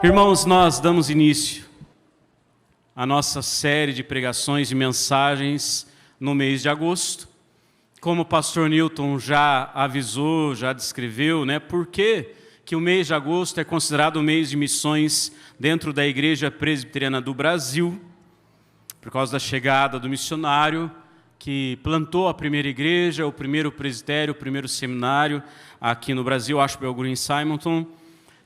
Irmãos, nós damos início à nossa série de pregações e mensagens no mês de agosto. Como o pastor Newton já avisou, já descreveu, por que o mês de agosto é considerado o mês de missões dentro da Igreja Presbiteriana do Brasil, por causa da chegada do missionário que plantou a primeira igreja, o primeiro presbitério, o primeiro seminário aqui no Brasil, Ashbel Green Simonton.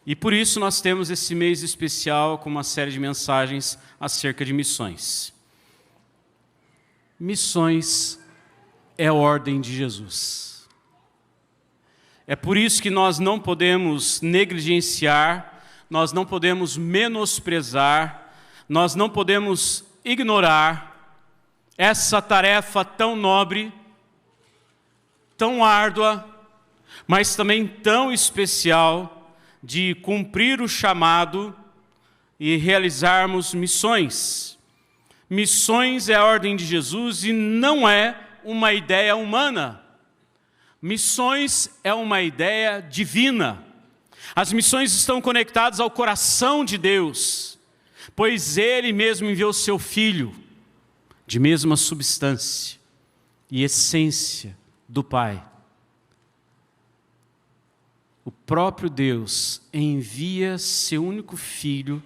E por isso nós temos esse mês especial com uma série de mensagens acerca de missões. Missões é a ordem de Jesus. É por isso que nós não podemos negligenciar, nós não podemos menosprezar, nós não podemos ignorar essa tarefa tão nobre, tão árdua, mas também tão especial, de cumprir o chamado e realizarmos missões. Missões é a ordem de Jesus e não é uma ideia humana. Missões é uma ideia divina. As missões estão conectadas ao coração de Deus, pois Ele mesmo enviou seu Filho, de mesma substância e essência do Pai. O próprio Deus envia seu único Filho,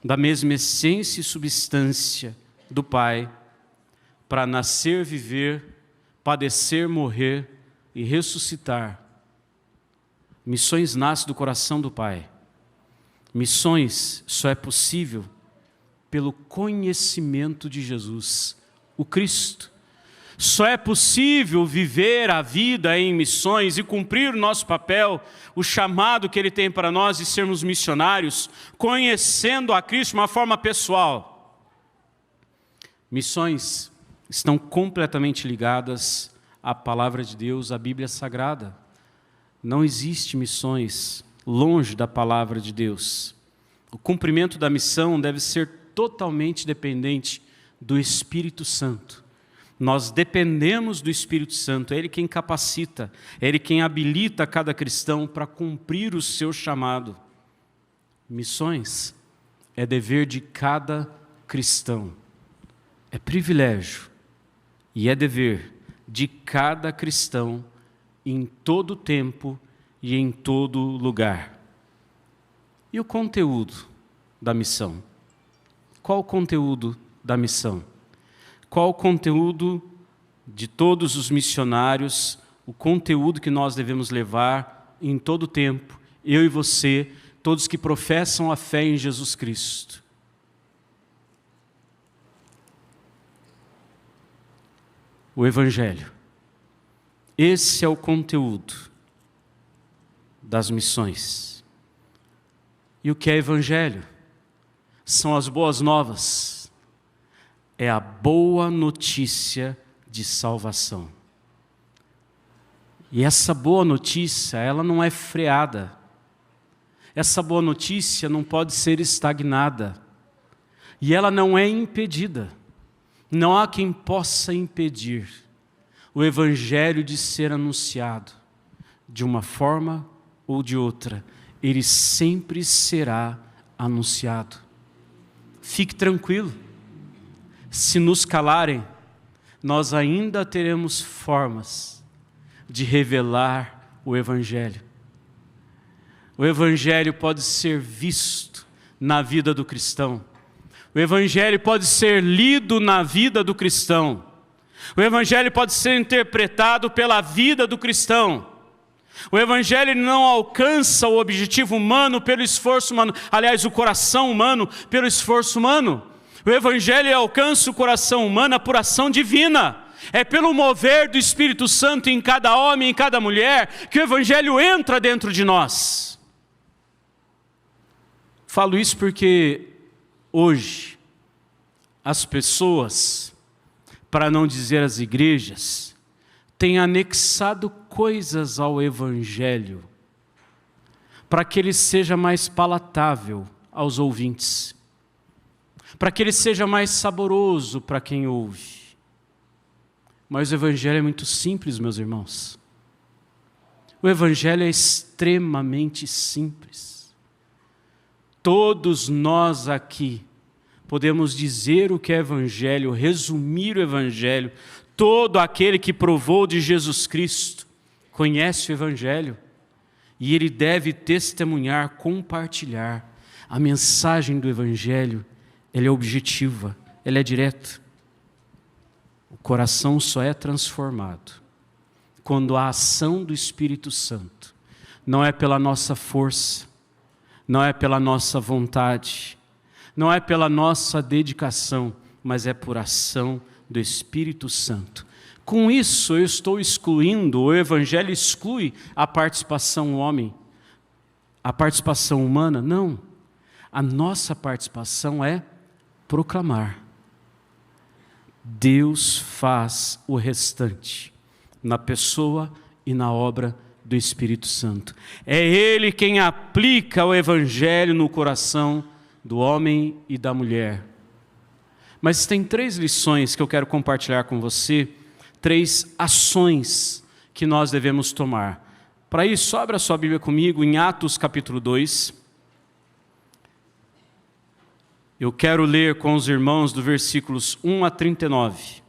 da mesma essência e substância do Pai, para nascer, viver, padecer, morrer e ressuscitar. Missões nascem do coração do Pai. Missões só é possível pelo conhecimento de Jesus, o Cristo. Só é possível viver a vida em missões e cumprir o nosso papel, o chamado que Ele tem para nós de sermos missionários, conhecendo a Cristo de uma forma pessoal. Missões estão completamente ligadas à Palavra de Deus, à Bíblia Sagrada. Não existe missões longe da Palavra de Deus. O cumprimento da missão deve ser totalmente dependente do Espírito Santo. Nós dependemos do Espírito Santo, é Ele quem capacita, é Ele quem habilita cada cristão para cumprir o seu chamado. Missões é dever de cada cristão, é privilégio e é dever de cada cristão em todo tempo e em todo lugar. E o conteúdo da missão? Qual o conteúdo da missão? Qual o conteúdo de todos os missionários, o conteúdo que nós devemos levar em todo o tempo, eu e você, todos que professam a fé em Jesus Cristo? O Evangelho. Esse é o conteúdo das missões. E o que é Evangelho? São as boas novas. É a boa notícia de salvação. E essa boa notícia, ela não é freada. Essa boa notícia não pode ser estagnada. E ela não é impedida. Não há quem possa impedir o Evangelho de ser anunciado. De uma forma ou de outra, ele sempre será anunciado. Fique tranquilo. Se nos calarem, nós ainda teremos formas de revelar o Evangelho. O Evangelho pode ser visto na vida do cristão. O Evangelho pode ser lido na vida do cristão. O Evangelho pode ser interpretado pela vida do cristão. O Evangelho não alcança o objetivo humano pelo esforço humano. Aliás, o coração humano pelo esforço humano. O Evangelho alcança o coração humano por ação divina. É pelo mover do Espírito Santo em cada homem, em cada mulher, que o Evangelho entra dentro de nós. Falo isso porque hoje as pessoas, para não dizer as igrejas, têm anexado coisas ao Evangelho para que ele seja mais palatável aos ouvintes, para que ele seja mais saboroso para quem ouve. Mas o Evangelho é muito simples, meus irmãos. O Evangelho é extremamente simples. Todos nós aqui podemos dizer o que é Evangelho, resumir o Evangelho. Todo aquele que provou de Jesus Cristo conhece o Evangelho. E ele deve testemunhar, compartilhar. A mensagem do Evangelho, ela é objetiva, ela é direta. O coração só é transformado quando a ação do Espírito Santo não é pela nossa força, não é pela nossa vontade, não é pela nossa dedicação, mas é por ação do Espírito Santo. Com isso eu estou excluindo, o Evangelho exclui a participação homem, a participação humana? Não. A nossa participação é proclamar. Deus faz o restante na pessoa e na obra do Espírito Santo. É Ele quem aplica o Evangelho no coração do homem e da mulher. Mas tem 3 lições que eu quero compartilhar com você, 3 ações que nós devemos tomar. Para isso, abra a sua Bíblia comigo em Atos capítulo 2. Eu quero ler com os irmãos do versículos 1 a 39.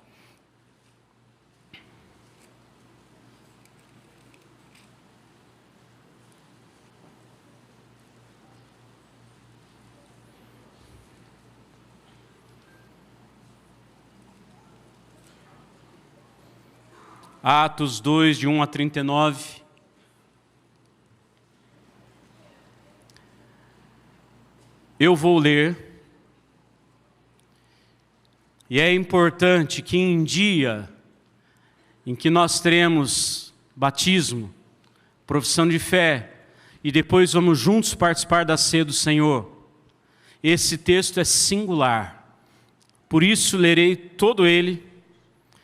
Atos 2, de 1 a 39. Eu vou ler. E é importante que em dia em que nós teremos batismo, profissão de fé, e depois vamos juntos participar da ceia do Senhor, esse texto é singular. Por isso lerei todo ele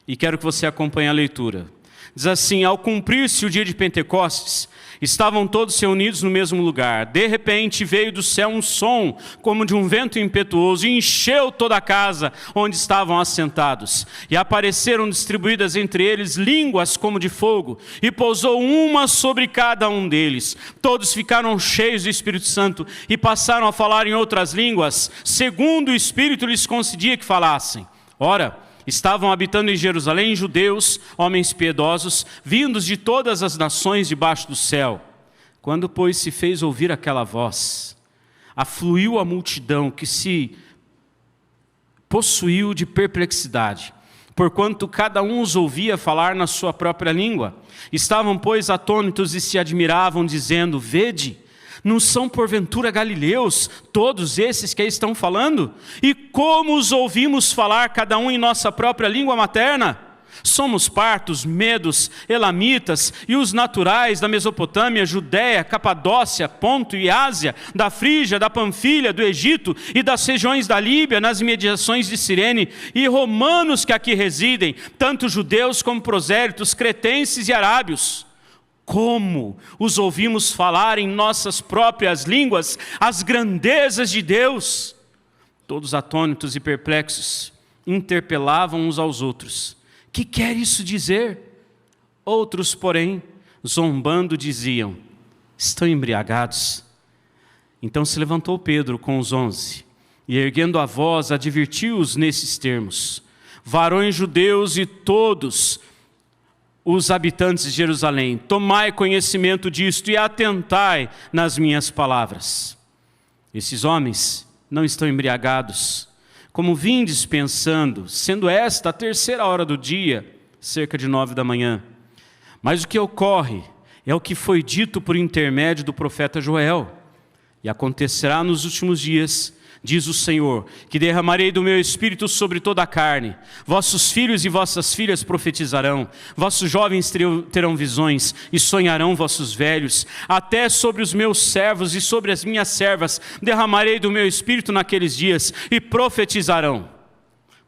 e quero que você acompanhe a leitura. Diz assim: ao cumprir-se o dia de Pentecostes, estavam todos reunidos no mesmo lugar. De repente veio do céu um som, como de um vento impetuoso, e encheu toda a casa onde estavam assentados. E apareceram distribuídas entre eles línguas como de fogo, e pousou uma sobre cada um deles. Todos ficaram cheios do Espírito Santo, e passaram a falar em outras línguas, segundo o Espírito lhes concedia que falassem. Ora, estavam habitando em Jerusalém judeus, homens piedosos, vindos de todas as nações debaixo do céu. Quando, pois, se fez ouvir aquela voz, afluiu a multidão que se possuiu de perplexidade, porquanto cada um os ouvia falar na sua própria língua. Estavam, pois, atônitos e se admiravam, dizendo: vede, não são porventura galileus todos esses que aí estão falando? E como os ouvimos falar cada um em nossa própria língua materna? Somos partos, medos, elamitas e os naturais da Mesopotâmia, Judéia, Capadócia, Ponto e Ásia, da Frígia, da Panfilha, do Egito e das regiões da Líbia, nas imediações de Cirene, e romanos que aqui residem, tanto judeus como prosélitos, cretenses e arábios. Como os ouvimos falar em nossas próprias línguas as grandezas de Deus? Todos atônitos e perplexos interpelavam uns aos outros: que quer isso dizer? Outros, porém, zombando, diziam: estão embriagados. Então se levantou Pedro com os 11 e, erguendo a voz, advertiu-os nesses termos: varões judeus e todos os habitantes de Jerusalém, tomai conhecimento disto e atentai nas minhas palavras. Esses homens não estão embriagados, como vindes pensando, sendo esta a 3ª hora do dia, cerca de 9 da manhã. Mas o que ocorre é o que foi dito por intermédio do profeta Joel. E acontecerá nos últimos dias, diz o Senhor, que derramarei do meu Espírito sobre toda a carne. Vossos filhos e vossas filhas profetizarão, vossos jovens terão visões, e sonharão vossos velhos. Até sobre os meus servos e sobre as minhas servas derramarei do meu Espírito naqueles dias, e profetizarão.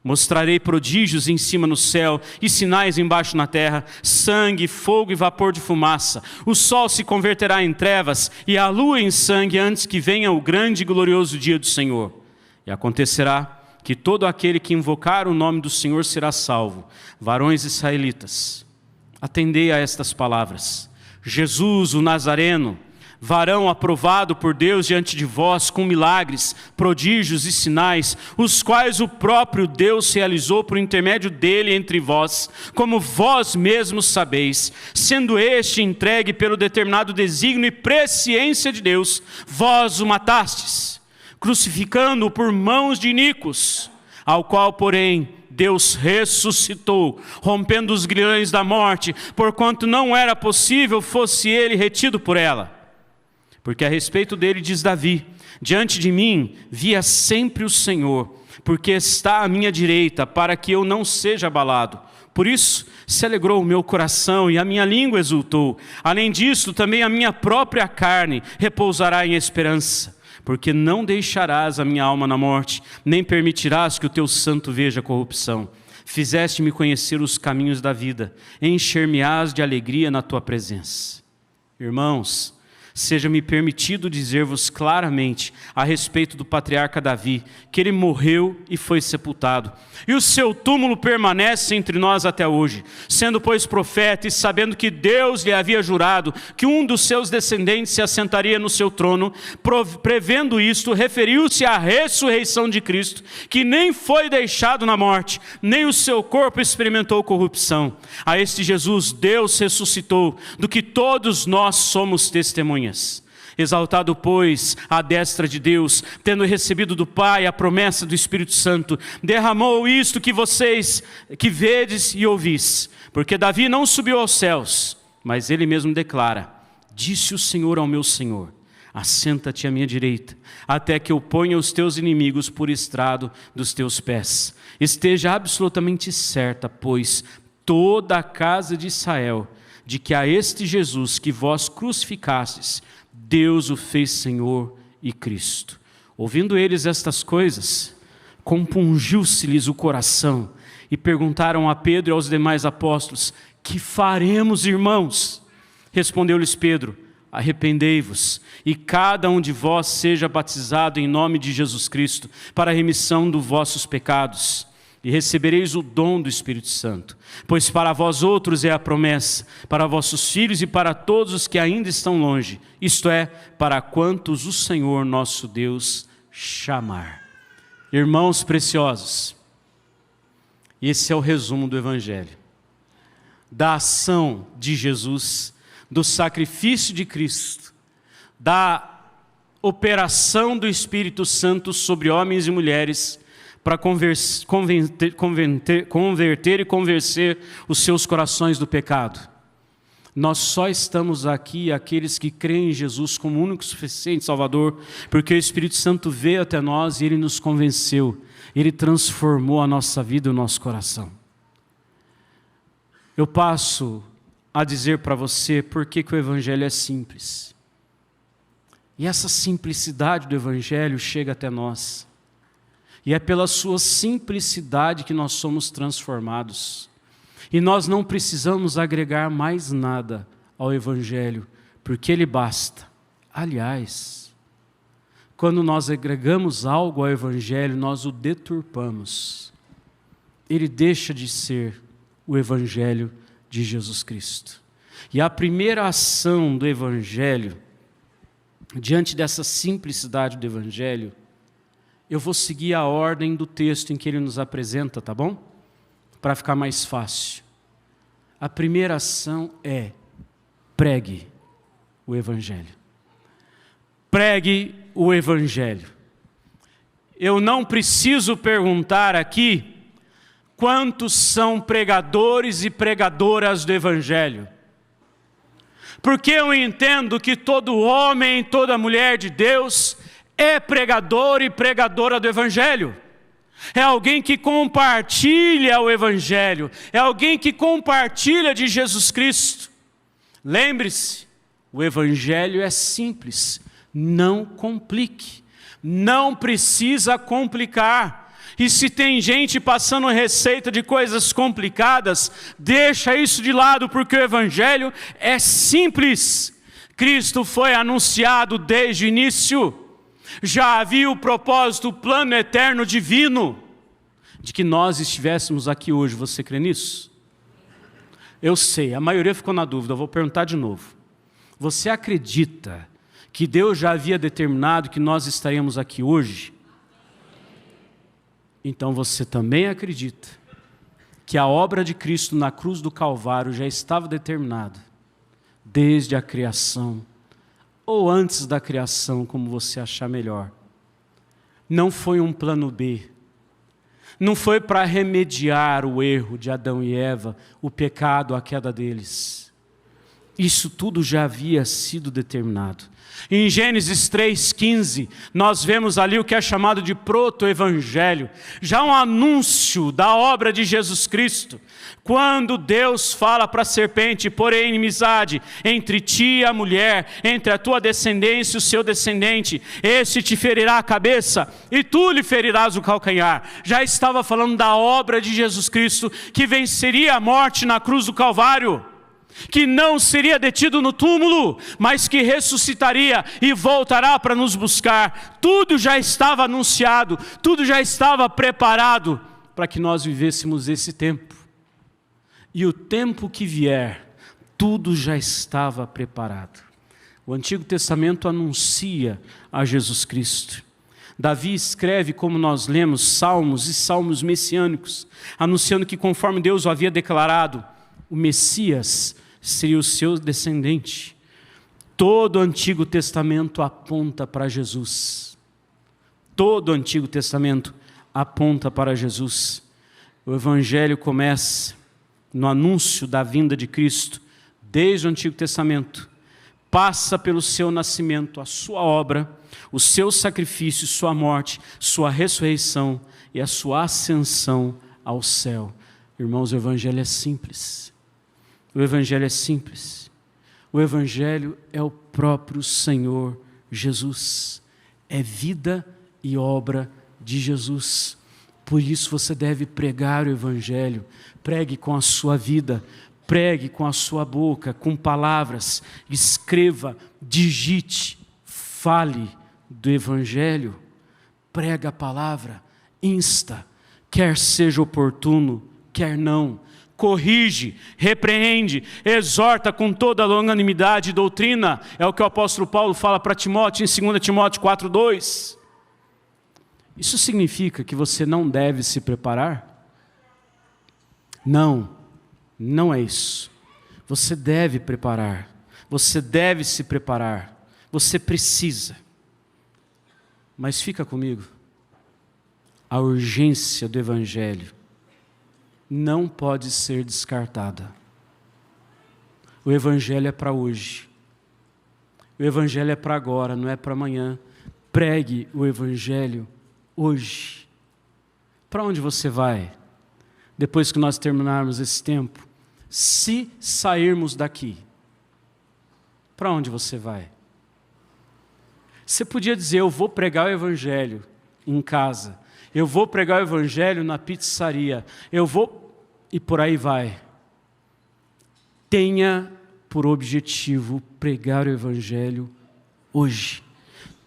Mostrarei prodígios em cima no céu e sinais embaixo na terra, sangue, fogo e vapor de fumaça. O sol se converterá em trevas e a lua em sangue antes que venha o grande e glorioso dia do Senhor. E acontecerá que todo aquele que invocar o nome do Senhor será salvo. Varões israelitas, atendei a estas palavras. Jesus, o Nazareno, varão aprovado por Deus diante de vós com milagres, prodígios e sinais, os quais o próprio Deus realizou por intermédio dele entre vós, como vós mesmos sabeis, sendo este entregue pelo determinado desígnio e presciência de Deus, vós o matastes, crucificando-o por mãos de iníquos, ao qual, porém, Deus ressuscitou, rompendo os grilhões da morte, porquanto não era possível fosse ele retido por ela. Porque a respeito dele diz Davi: diante de mim via sempre o Senhor, porque está à minha direita, para que eu não seja abalado. Por isso se alegrou o meu coração e a minha língua exultou. Além disso, também a minha própria carne repousará em esperança. Porque não deixarás a minha alma na morte, nem permitirás que o teu santo veja corrupção. Fizeste-me conhecer os caminhos da vida, encher-me-ás de alegria na tua presença. Irmãos, seja-me permitido dizer-vos claramente a respeito do patriarca Davi, que ele morreu e foi sepultado. E o seu túmulo permanece entre nós até hoje. Sendo, pois, profeta e sabendo que Deus lhe havia jurado que um dos seus descendentes se assentaria no seu trono, prevendo isto, referiu-se à ressurreição de Cristo, que nem foi deixado na morte, nem o seu corpo experimentou corrupção. A este Jesus Deus ressuscitou, do que todos nós somos testemunhas. Exaltado, pois, à destra de Deus, tendo recebido do Pai a promessa do Espírito Santo, derramou isto que vocês que vedes e ouvis. Porque Davi não subiu aos céus, mas ele mesmo declara: disse o Senhor ao meu Senhor: assenta-te à minha direita, até que eu ponha os teus inimigos por estrado dos teus pés. Esteja absolutamente certa, pois, toda a casa de Israel, de que a este Jesus que vós crucificastes, Deus o fez Senhor e Cristo. Ouvindo eles estas coisas, compungiu-se-lhes o coração, e perguntaram a Pedro e aos demais apóstolos: que faremos, irmãos? Respondeu-lhes Pedro: arrependei-vos, e cada um de vós seja batizado em nome de Jesus Cristo, para a remissão dos vossos pecados, e recebereis o dom do Espírito Santo. Pois para vós outros é a promessa, para vossos filhos e para todos os que ainda estão longe, isto é, para quantos o Senhor nosso Deus chamar. Irmãos preciosos, esse é o resumo do Evangelho, da ação de Jesus, do sacrifício de Cristo, da operação do Espírito Santo sobre homens e mulheres, para converter e convencer os seus corações do pecado. Nós só estamos aqui, aqueles que creem em Jesus como único e suficiente Salvador, porque o Espírito Santo veio até nós e Ele nos convenceu, Ele transformou a nossa vida e o nosso coração. Eu passo a dizer para você por que o Evangelho é simples. E essa simplicidade do Evangelho chega até nós. E é pela sua simplicidade que nós somos transformados. E nós não precisamos agregar mais nada ao Evangelho, porque ele basta. Aliás, quando nós agregamos algo ao Evangelho, nós o deturpamos. Ele deixa de ser o Evangelho de Jesus Cristo. E a primeira ação do Evangelho, diante dessa simplicidade do Evangelho, eu vou seguir a ordem do texto em que ele nos apresenta, tá bom? Para ficar mais fácil. A primeira ação é: pregue o Evangelho. Pregue o Evangelho. Eu não preciso perguntar aqui quantos são pregadores e pregadoras do Evangelho. Porque eu entendo que todo homem, toda mulher de Deus é pregador e pregadora do Evangelho. É alguém que compartilha o Evangelho. É alguém que compartilha de Jesus Cristo. Lembre-se, o Evangelho é simples. Não complique. Não precisa complicar. E se tem gente passando receita de coisas complicadas, deixa isso de lado, porque o Evangelho é simples. Cristo foi anunciado desde o início. Já havia o propósito, o plano eterno divino de que nós estivéssemos aqui hoje. Você crê nisso? Eu sei, a maioria ficou na dúvida, eu vou perguntar de novo. Você acredita que Deus já havia determinado que nós estaríamos aqui hoje, então você também acredita que a obra de Cristo na cruz do Calvário já estava determinada desde a criação, ou antes da criação, como você achar melhor. Não foi um plano B, não foi para remediar o erro de Adão e Eva, o pecado, a queda deles. Isso tudo já havia sido determinado. Em Gênesis 3,15, nós vemos ali o que é chamado de proto-evangelho, já um anúncio da obra de Jesus Cristo. Quando Deus fala para a serpente: porém inimizade entre ti e a mulher, entre a tua descendência e o seu descendente, este te ferirá a cabeça e tu lhe ferirás o calcanhar. Já estava falando da obra de Jesus Cristo, que venceria a morte na cruz do Calvário, que não seria detido no túmulo, mas que ressuscitaria e voltará para nos buscar. Tudo já estava anunciado, tudo já estava preparado para que nós vivêssemos esse tempo. E o tempo que vier, tudo já estava preparado. O Antigo Testamento anuncia a Jesus Cristo. Davi escreve, como nós lemos, salmos e salmos messiânicos, anunciando que, conforme Deus o havia declarado, o Messias seria o seu descendente. Todo o Antigo Testamento aponta para Jesus. Todo o Antigo Testamento aponta para Jesus. O Evangelho começa no anúncio da vinda de Cristo, desde o Antigo Testamento. Passa pelo seu nascimento, a sua obra, o seu sacrifício, sua morte, sua ressurreição e a sua ascensão ao céu. Irmãos, o Evangelho é simples. O Evangelho é simples. O Evangelho é o próprio Senhor Jesus. É vida e obra de Jesus. Por isso você deve pregar o Evangelho. Pregue com a sua vida, pregue com a sua boca, com palavras. Escreva, digite, fale do Evangelho. Prega a palavra, insta, quer seja oportuno, quer não. Corrige, repreende, exorta com toda longanimidade e doutrina. É o que o apóstolo Paulo fala para Timóteo em 2 Timóteo 4,2. Isso significa que você não deve se preparar? Não, não é isso. Você deve preparar, você deve se preparar, você precisa. Mas fica comigo, a urgência do Evangelho não pode ser descartada. O Evangelho é para hoje. O Evangelho é para agora, não é para amanhã. Pregue o Evangelho hoje. Para onde você vai? Depois que nós terminarmos esse tempo, se sairmos daqui, para onde você vai? Você podia dizer: eu vou pregar o Evangelho em casa, eu vou pregar o Evangelho na pizzaria, eu vou... e por aí vai. Tenha por objetivo pregar o Evangelho hoje.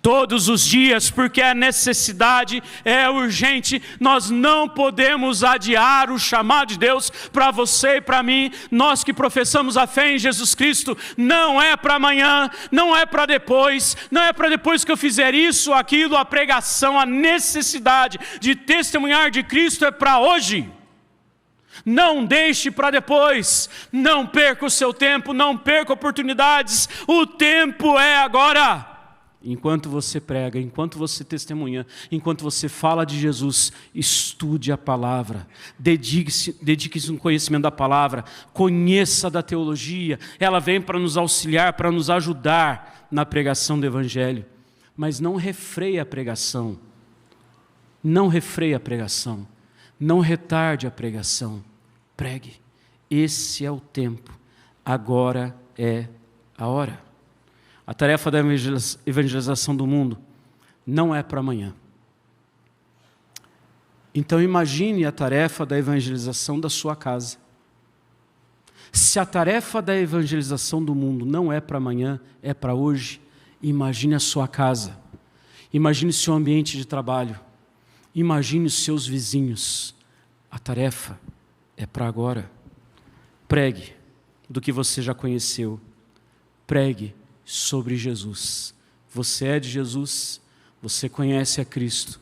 Todos os dias, porque a necessidade é urgente. Nós não podemos adiar o chamado de Deus para você e para mim. Nós que professamos a fé em Jesus Cristo, não é para amanhã, não é para depois, não é para depois que eu fizer isso, aquilo. A pregação, a necessidade de testemunhar de Cristo é para hoje. Não deixe para depois, não perca o seu tempo, não perca oportunidades. O tempo é agora. Enquanto você prega, enquanto você testemunha, enquanto você fala de Jesus, estude a palavra, dedique-se no conhecimento da palavra, conheça da teologia. Ela vem para nos auxiliar, para nos ajudar na pregação do Evangelho. Mas não refreie a pregação, não refreie a pregação, não retarde a pregação. Pregue. Esse é o tempo, agora é a hora. A tarefa da evangelização do mundo não é para amanhã. Então imagine a tarefa da evangelização da sua casa. Se a tarefa da evangelização do mundo não é para amanhã, é para hoje, imagine a sua casa. Imagine seu ambiente de trabalho. Imagine os seus vizinhos. A tarefa é para agora. Pregue do que você já conheceu. Pregue sobre Jesus. Você é de Jesus, você conhece a Cristo,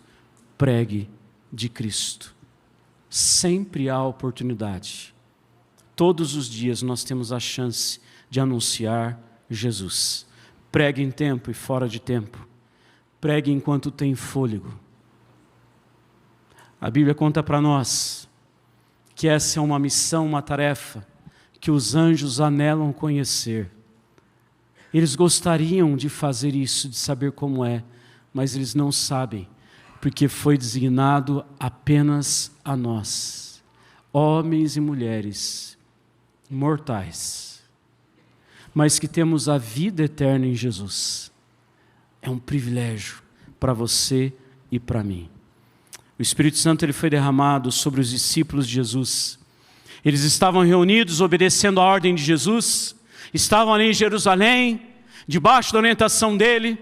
pregue de Cristo. Sempre há oportunidade. Todos os dias nós temos a chance de anunciar Jesus. Pregue em tempo e fora de tempo. Pregue enquanto tem fôlego. A Bíblia conta para nós que essa é uma missão, uma tarefa que os anjos anelam conhecer. Eles gostariam de fazer isso, de saber como é, mas eles não sabem, porque foi designado apenas a nós, homens e mulheres mortais, mas que temos a vida eterna em Jesus. É um privilégio para você e para mim. O Espírito Santo ele foi derramado sobre os discípulos de Jesus. Eles estavam reunidos obedecendo a ordem de Jesus, estavam ali em Jerusalém, debaixo da orientação dele,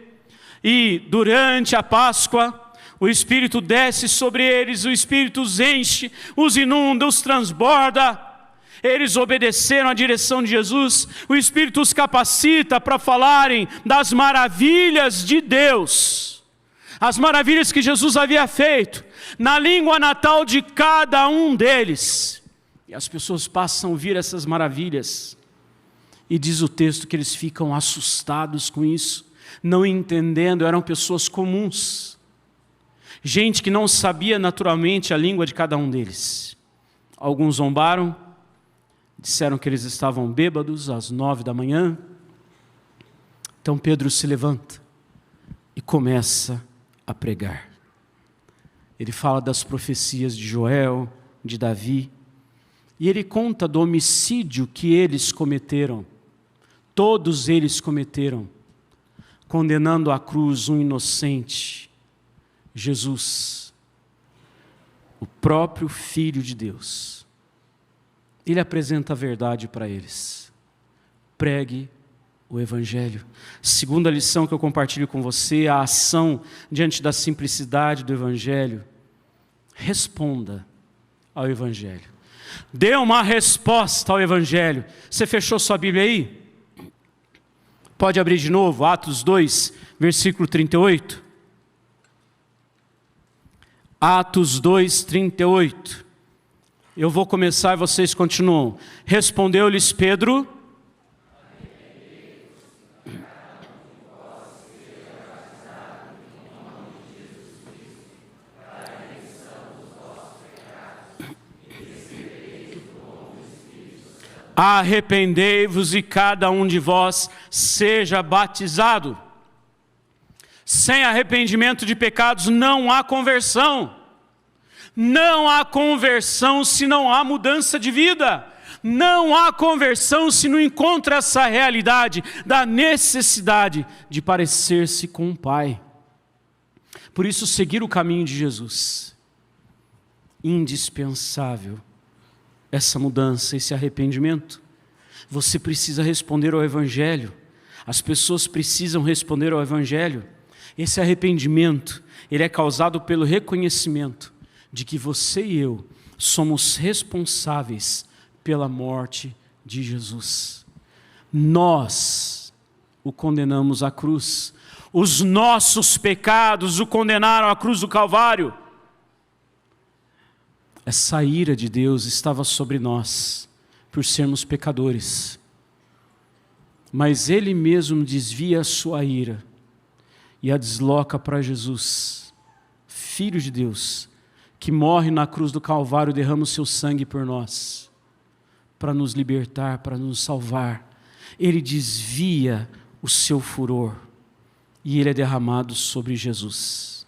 e durante a Páscoa, o Espírito desce sobre eles, o Espírito os enche, os inunda, os transborda. Eles obedeceram à direção de Jesus, o Espírito os capacita para falarem das maravilhas de Deus, as maravilhas que Jesus havia feito, na língua natal de cada um deles. E as pessoas passam a ouvir essas maravilhas, e diz o texto que eles ficam assustados com isso, não entendendo, eram pessoas comuns, gente que não sabia naturalmente a língua de cada um deles. Alguns zombaram, disseram que eles estavam bêbados às 9 da manhã. Então Pedro se levanta e começa a pregar. Ele fala das profecias de Joel, de Davi, e ele conta do homicídio que eles cometeram. Todos eles cometeram, condenando à cruz um inocente, Jesus, o próprio Filho de Deus. Ele apresenta a verdade para eles. Pregue o Evangelho. Segunda lição que eu compartilho com você, a ação diante da simplicidade do Evangelho. Responda ao Evangelho. Dê uma resposta ao Evangelho. Você fechou sua Bíblia aí? Pode abrir de novo, Atos 2, versículo 38. Atos 2, 38. Eu vou começar e vocês continuam. Respondeu-lhes Pedro: arrependei-vos e cada um de vós seja batizado. Sem arrependimento de pecados não há conversão. Não há conversão se não há mudança de vida. Não há conversão se não encontra essa realidade da necessidade de parecer-se com o Pai. Por isso, seguir o caminho de Jesus, indispensável. Essa mudança, esse arrependimento. Você precisa responder ao Evangelho. As pessoas precisam responder ao Evangelho. Esse arrependimento, ele é causado pelo reconhecimento de que você e eu somos responsáveis pela morte de Jesus. Nós o condenamos à cruz. Os nossos pecados o condenaram à cruz do Calvário. Essa ira de Deus estava sobre nós, por sermos pecadores. Mas Ele mesmo desvia a sua ira e a desloca para Jesus, Filho de Deus, que morre na cruz do Calvário e derrama o seu sangue por nós, para nos libertar, para nos salvar. Ele desvia o seu furor e ele é derramado sobre Jesus.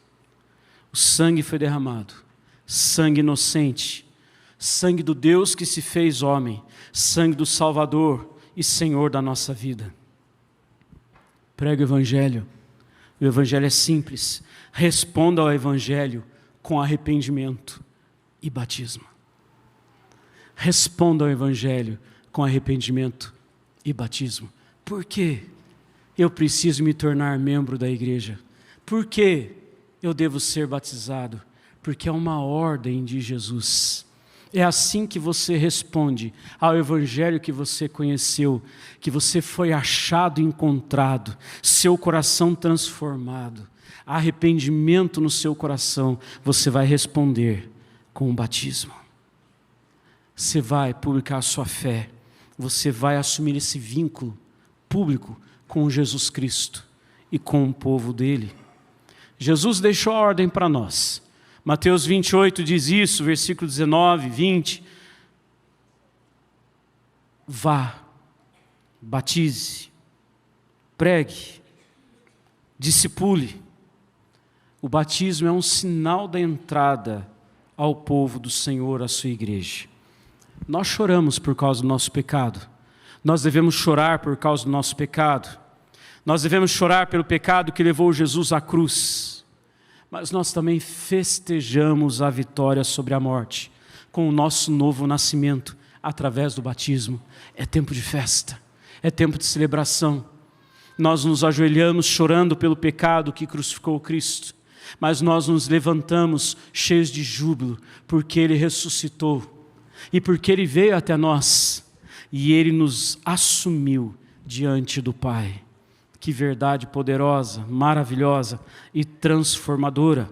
O sangue foi derramado. Sangue inocente, sangue do Deus que se fez homem, sangue do Salvador e Senhor da nossa vida. Pregue o Evangelho. O Evangelho é simples. Responda ao Evangelho com arrependimento e batismo. Responda ao Evangelho com arrependimento e batismo. Por quê? Eu preciso me tornar membro da igreja. Por quê? Eu devo ser batizado. Porque é uma ordem de Jesus. É assim que você responde ao evangelho que você conheceu, que você foi achado e encontrado, seu coração transformado, arrependimento no seu coração, você vai responder com o batismo. Você vai publicar a sua fé, você vai assumir esse vínculo público com Jesus Cristo e com o povo dele. Jesus deixou a ordem para nós. Mateus 28 diz isso, versículo 19, 20. Vá, batize, pregue, discipule. O batismo é um sinal da entrada ao povo do Senhor, à sua igreja. Nós choramos por causa do nosso pecado. Nós devemos chorar por causa do nosso pecado. Nós devemos chorar pelo pecado que levou Jesus à cruz. Mas nós também festejamos a vitória sobre a morte, com o nosso novo nascimento, através do batismo. É tempo de festa, é tempo de celebração. Nós nos ajoelhamos chorando pelo pecado que crucificou Cristo, mas nós nos levantamos cheios de júbilo, porque Ele ressuscitou, e porque Ele veio até nós, e Ele nos assumiu diante do Pai. Que verdade poderosa, maravilhosa e transformadora.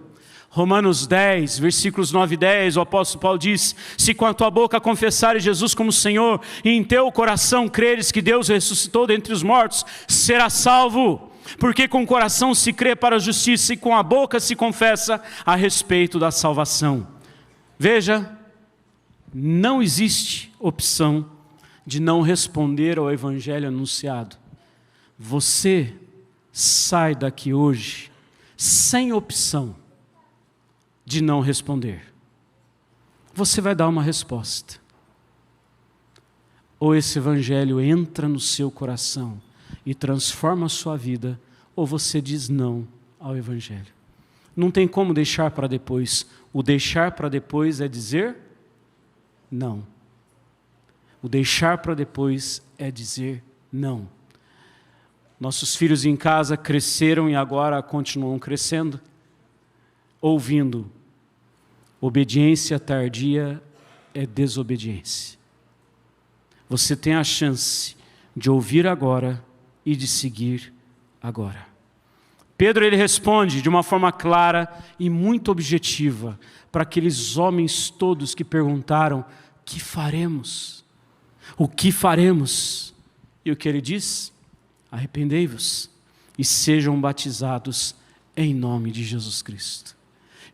Romanos 10, versículos 9 e 10, o apóstolo Paulo diz: se com a tua boca confessares Jesus como Senhor, e em teu coração creres que Deus ressuscitou dentre os mortos, serás salvo. Porque com o coração se crê para a justiça, e com a boca se confessa a respeito da salvação. Veja, não existe opção de não responder ao evangelho anunciado. Você sai daqui hoje sem opção de não responder. Você vai dar uma resposta. Ou esse evangelho entra no seu coração e transforma a sua vida, ou você diz não ao evangelho. Não tem como deixar para depois. O deixar para depois é dizer não. O deixar para depois é dizer não. Nossos filhos em casa cresceram e agora continuam crescendo, ouvindo: obediência tardia é desobediência. Você tem a chance de ouvir agora e de seguir agora. Pedro, ele responde de uma forma clara e muito objetiva para aqueles homens todos que perguntaram: que faremos? O que faremos? E o que ele diz? Arrependei-vos e sejam batizados em nome de Jesus Cristo.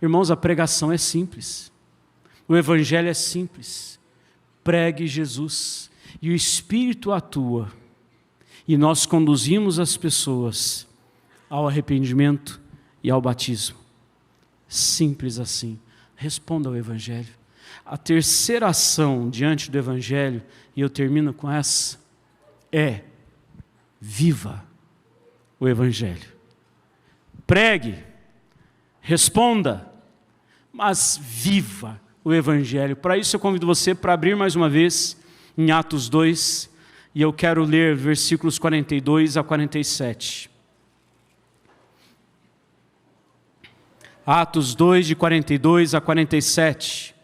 Irmãos, a pregação é simples. O evangelho é simples. Pregue Jesus e o Espírito atua. E nós conduzimos as pessoas ao arrependimento e ao batismo. Simples assim. Responda ao evangelho. A terceira ação diante do evangelho, e eu termino com essa, é: viva o evangelho. Pregue, responda, mas viva o evangelho. Para isso eu convido você para abrir mais uma vez em Atos 2, e eu quero ler versículos 42 a 47. Atos 2, de 42 a 47.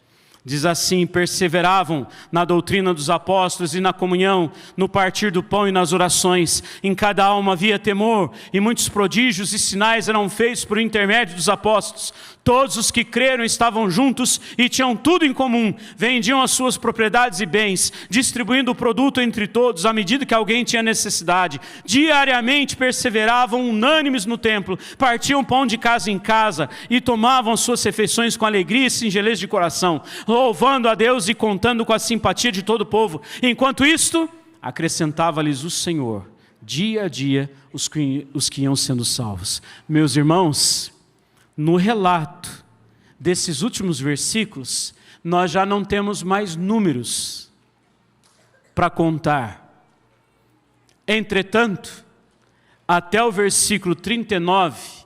Diz assim: perseveravam na doutrina dos apóstolos e na comunhão, no partir do pão e nas orações. Em cada alma havia temor, e muitos prodígios e sinais eram feitos por intermédio dos apóstolos. Todos os que creram estavam juntos e tinham tudo em comum. Vendiam as suas propriedades e bens, distribuindo o produto entre todos, à medida que alguém tinha necessidade. Diariamente perseveravam unânimes no templo, partiam pão de casa em casa e tomavam suas refeições com alegria e singeleza de coração, louvando a Deus e contando com a simpatia de todo o povo. Enquanto isto, acrescentava-lhes o Senhor, dia a dia, os que iam sendo salvos. Meus irmãos, no relato desses últimos versículos, nós já não temos mais números para contar. Entretanto, até o versículo 39,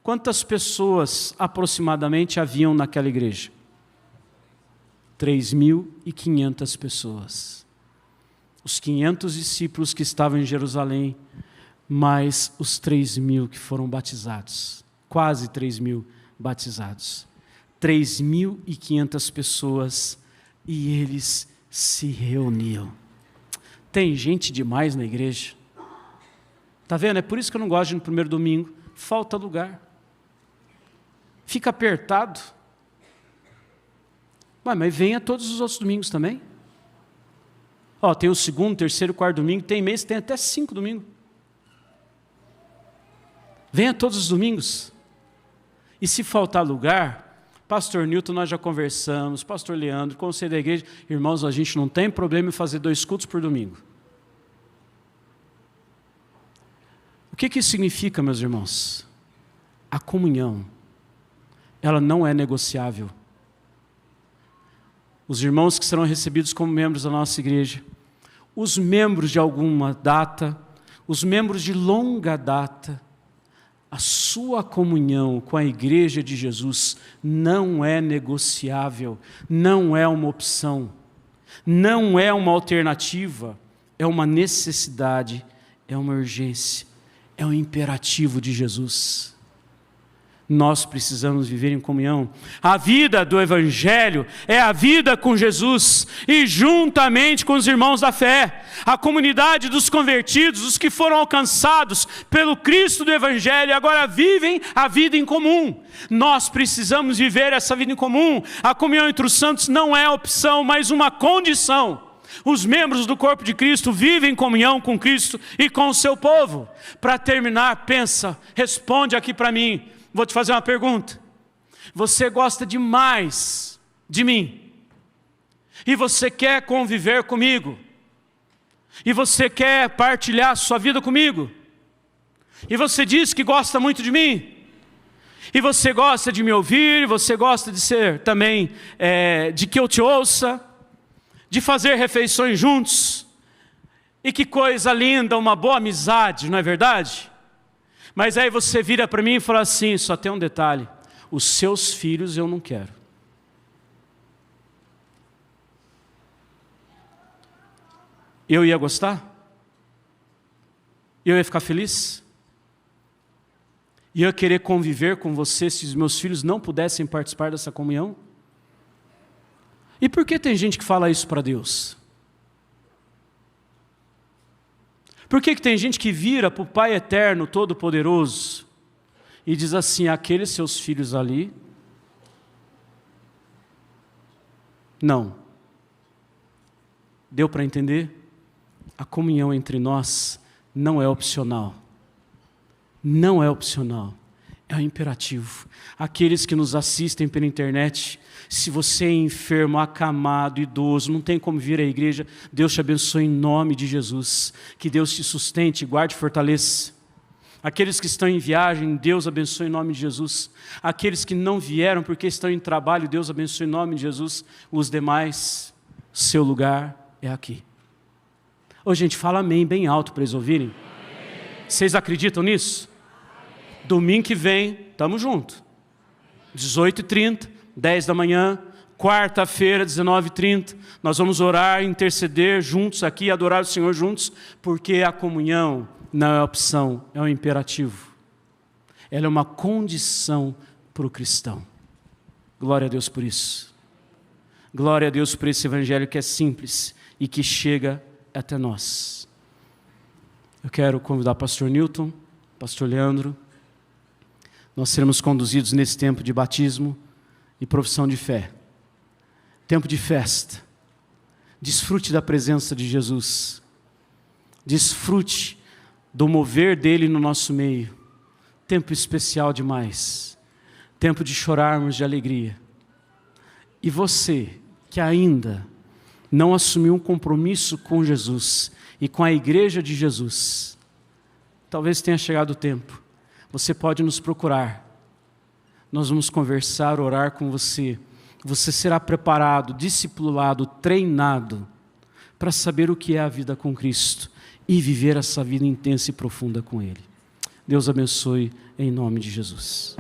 quantas pessoas aproximadamente haviam naquela igreja? 3.500 pessoas. Os 500 discípulos que estavam em Jerusalém, mais os 3.000 que foram batizados. Quase 3.000 batizados. 3.500 pessoas e eles se reuniam. Tem gente demais na igreja. Está vendo? É por isso que eu não gosto de ir no primeiro domingo. Falta lugar. Fica apertado. Ué, mas venha todos os outros domingos também. Tem o segundo, terceiro, quarto domingo. Tem mês que tem até 5 domingos. Venha todos os domingos. E se faltar lugar, pastor Newton, nós já conversamos, pastor Leandro, conselho da igreja, irmãos, a gente não tem problema em fazer 2 cultos por domingo. O que isso significa, meus irmãos? A comunhão, ela não é negociável. Os irmãos que serão recebidos como membros da nossa igreja, os membros de alguma data, os membros de longa data, a sua comunhão com a igreja de Jesus não é negociável, não é uma opção, não é uma alternativa, é uma necessidade, é uma urgência, é um imperativo de Jesus. Nós precisamos viver em comunhão. A vida do Evangelho é a vida com Jesus e juntamente com os irmãos da fé. A comunidade dos convertidos, os que foram alcançados pelo Cristo do Evangelho, agora vivem a vida em comum. Nós precisamos viver essa vida em comum. A comunhão entre os santos não é opção, mas uma condição. Os membros do corpo de Cristo vivem em comunhão com Cristo e com o seu povo. Para terminar, pensa, responde aqui para mim. Vou te fazer uma pergunta. Você gosta demais de mim. E você quer conviver comigo. E você quer partilhar a sua vida comigo. E você diz que gosta muito de mim. E você gosta de me ouvir. E você gosta de ser também, de que eu te ouça. De fazer refeições juntos. E que coisa linda, uma boa amizade, não é verdade? Mas aí você vira para mim e fala assim, só tem um detalhe, os seus filhos eu não quero. Eu ia gostar? Eu ia ficar feliz? E eu ia querer conviver com você se os meus filhos não pudessem participar dessa comunhão? E por que tem gente que fala isso para Deus? Por que tem gente que vira para o Pai Eterno, Todo-Poderoso, e diz assim, aqueles seus filhos ali, não. Deu para entender? A comunhão entre nós não é opcional. Não é opcional. É um imperativo. Aqueles que nos assistem pela internet, se você é enfermo, acamado, idoso, não tem como vir à igreja, Deus te abençoe em nome de Jesus. Que Deus te sustente, guarde e fortaleça. Aqueles que estão em viagem, Deus abençoe em nome de Jesus. Aqueles que não vieram porque estão em trabalho, Deus abençoe em nome de Jesus. Os demais, seu lugar é aqui. Ô gente, fala amém bem alto para eles ouvirem. Vocês acreditam nisso? Domingo que vem, estamos juntos. 18h30, 10 da manhã, quarta-feira, 19h30. Nós vamos orar, interceder juntos aqui, adorar o Senhor juntos, porque a comunhão não é opção, é um imperativo. Ela é uma condição para o cristão. Glória a Deus por isso. Glória a Deus por esse evangelho que é simples e que chega até nós. Eu quero convidar o pastor Newton, pastor Leandro. Nós seremos conduzidos nesse tempo de batismo e profissão de fé. Tempo de festa. Desfrute da presença de Jesus. Desfrute do mover dele no nosso meio. Tempo especial demais. Tempo de chorarmos de alegria. E você que ainda não assumiu um compromisso com Jesus e com a igreja de Jesus, talvez tenha chegado o tempo. Você pode nos procurar. Nós vamos conversar, orar com você. Você será preparado, discipulado, treinado para saber o que é a vida com Cristo e viver essa vida intensa e profunda com Ele. Deus abençoe em nome de Jesus.